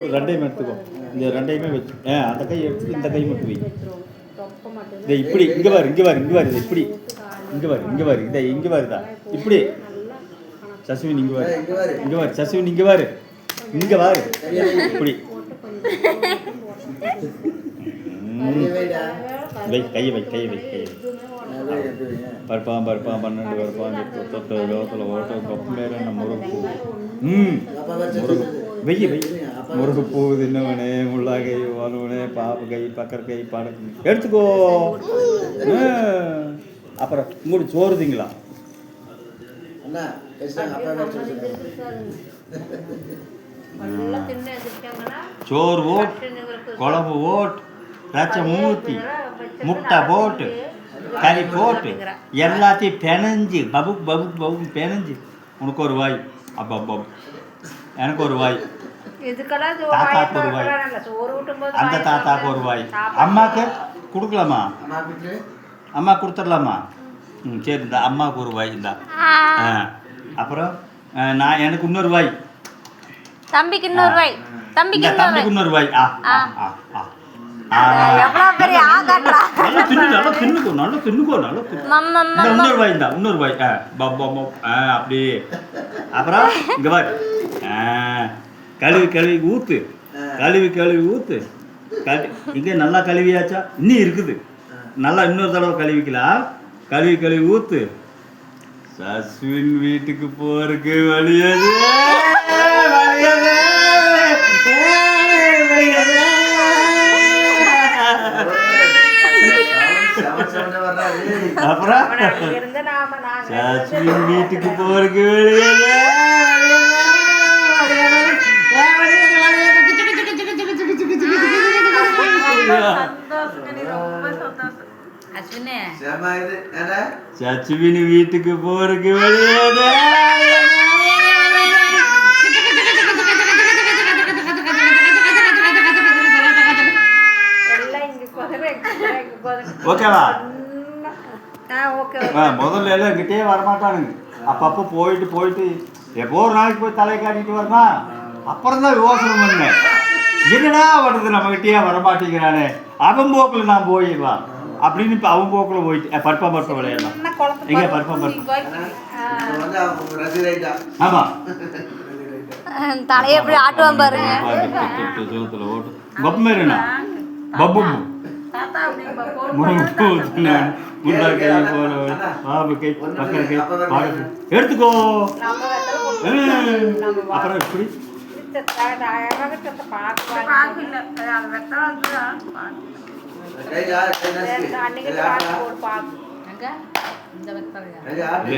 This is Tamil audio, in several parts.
ரெண்டையும் எடுத்துக்கோ. இந்த ரெண்டையுமே வச்சு அந்த கை எடுத்து இந்த கை மட்டும் வை. இதை இப்படி இங்கே பாரு இங்கே பாரு இங்கே பாரு இதை இப்படி இங்கே பாரு இங்கே பாரு இதை இங்கே பாருதா இப்படி சசிவின் இங்கே பாரு இங்கே பாரு சசிவின் இங்கே பாரு இங்கே பாரு இப்படி வை கையை வை கையை வை கையை பருப்பாம் பருப்பாம் 12 பருப்பாம் தொத்த லோகத்தில் ஓட்டம் கொப்பம் வேறு என்ன முருகு முருகு வெய்ய வெய் முருகு பூ தின்னவனே முள்ளாகை வானவனே பாப்பு கை பக்கர் கை பாடக்கு எடுத்துக்கோ. அப்புறம் உங்களுக்கு சோறுதிங்களா சோறு ஓட் குழம்பு ஓட் ரச்சம் ஊற்றி முட்டை போட்டு கறி போட்டு எல்லாத்தையும் பெனஞ்சு பபுக் பபுக் பபுக் பெனஞ்சு உனக்கு ஒரு வாய் அப்போ அப்போ எனக்கு ஒரு வாய் தாத்தாக்கு ஒரு வாய் அந்த தாத்தாக்கு ஒரு வாய் அம்மாவுக்கு கொடுக்கலாமா அம்மா கொடுத்துடலாமா சரி இந்த அம்மாவுக்கு ஒரு வாய் இந்தா அப்புறம் நான் எனக்கு இன்னொரு வாய் தம்பிக்கு இன்னொரு வாய் தம்பிக்கு இன்னொரு வாய் இன்னொரு வாய் இந்தா இன்னொரு வாய் அப்படி அப்புறம் இங்க பாரு கழுவி கழுவி ஊத்து கழுவி ஊத்து இங்கே நல்லா கழுவியாச்சா இன்னும் இருக்குது நல்லா இன்னொரு தடவை கழுவிக்கலாம் கழுவி ஊத்து சஸ்வின் வீட்டுக்கு போறதுக்கு வழியது அப்புறம் சஸ்வின் வீட்டுக்கு போறதுக்கு வழியது சச்சுவின் வீட்டுக்கு போறதுக்கு வழியாது ஓகேவா முதல்ல எல்லாம் எங்கிட்டே வரமாட்டானுங்க அப்பப்போ போயிட்டு எப்போ ஒரு நாளைக்கு போய் தலை காட்டிட்டு வரனா அப்புறம் தான் யோசனை பண்ணேன் என்னடா வருது நம்ம கிட்டே வரமாட்டேங்கிறானே அவன் போக்கில் நான் போயிடலாம் அப்படின்னு இப்போ அவன் போக்கில் போயிட்டு பருப்பா விளையாடலாம் எங்க பருப்பா ஆமா தலையை எப்படி ஆட்டுவான் பாருங்க ஓட்டு பப்பு மாரிண்ணா பப்பு எடுத்துக்கோ. அப்புறம் எப்படி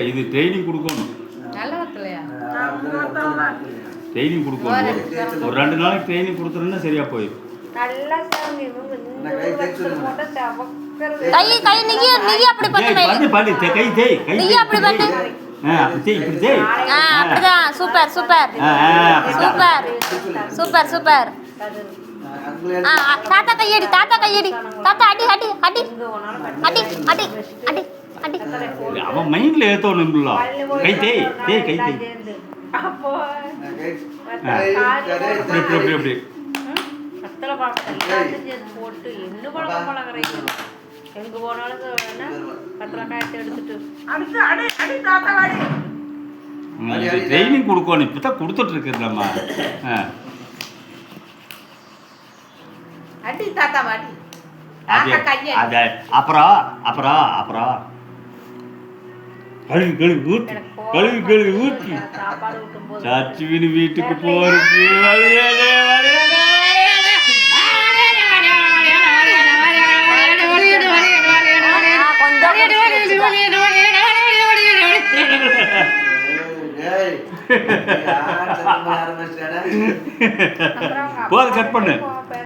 இது ட்ரைனிங் கொடுக்கணும் ஒரு 2 நாளைக்கு ட்ரைனிங் கொடுத்துருன்னா சரியா போயிடும். தாத்தா கையடி தாத்தா அடி அடி அடி அடி அடி அடி அடி அவன் மைண்ட்ல ஏத்தோணும்ல கை தேய் கை தேய் அப்படி போட்டு என்ன பழக்கம் பழகிறீங்க எங்க போனாலும் கத்திரக்காயத்தை எடுத்துட்டு ட்ரைனிங் கொடுக்கணும் இப்பதான் கொடுத்துட்டு இருக்குதுமா அடி தாத்தா வாடி அப்புறம் கழுவி ஊற்றி சச்சுவின் வீட்டுக்கு போறதுக்கு போது கட் பண்ணு.